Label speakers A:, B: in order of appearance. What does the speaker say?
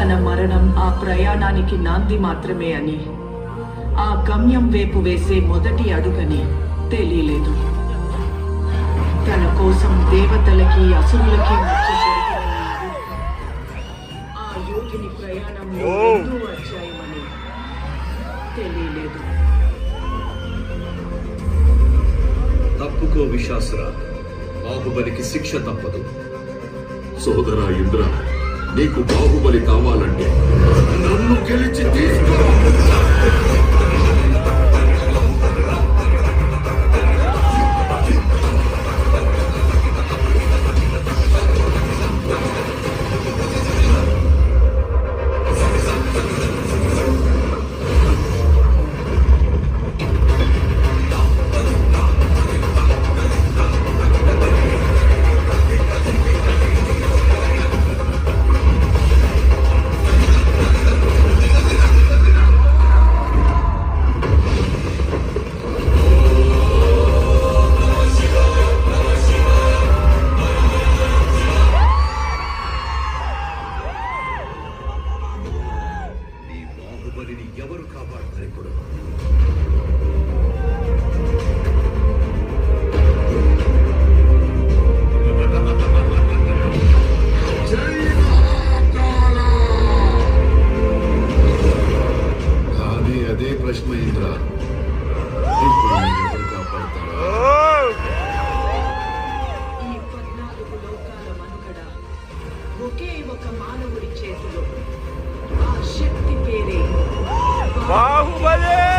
A: తన మరణం ఆ ప్రయాణానికి నాంది మాత్రమే అని, ఆ గమ్యం వైపు వేసే మొదటి అడుగని తెలియలేదు. తన కోసం దేవతలకి అసురులకి మధ్య జరిగిన ఆ యోగిని ప్రయాణంలో రెండో అధ్యాయమని తెలియలేదు.
B: తప్పుకో విశాసురా, బాహుబలికి శిక్ష తప్పదు. సోదరా ఇంద్ర, నీకు బాహుబలి కావాలంటే నన్ను గెలిచి తీసుకో. ఎవరు కాపాడతారు ఇప్పుడు? కానీ అదే ప్రశ్న ఇంద్ర, ఇప్పుడు ఎవరు కాపాడతారు?
A: ఈ 14 లోకాల మనుగడ ఒకే ఒక మానవుడి చేతిలో. ఆ శక్తి పేరే
C: బాహుబలి.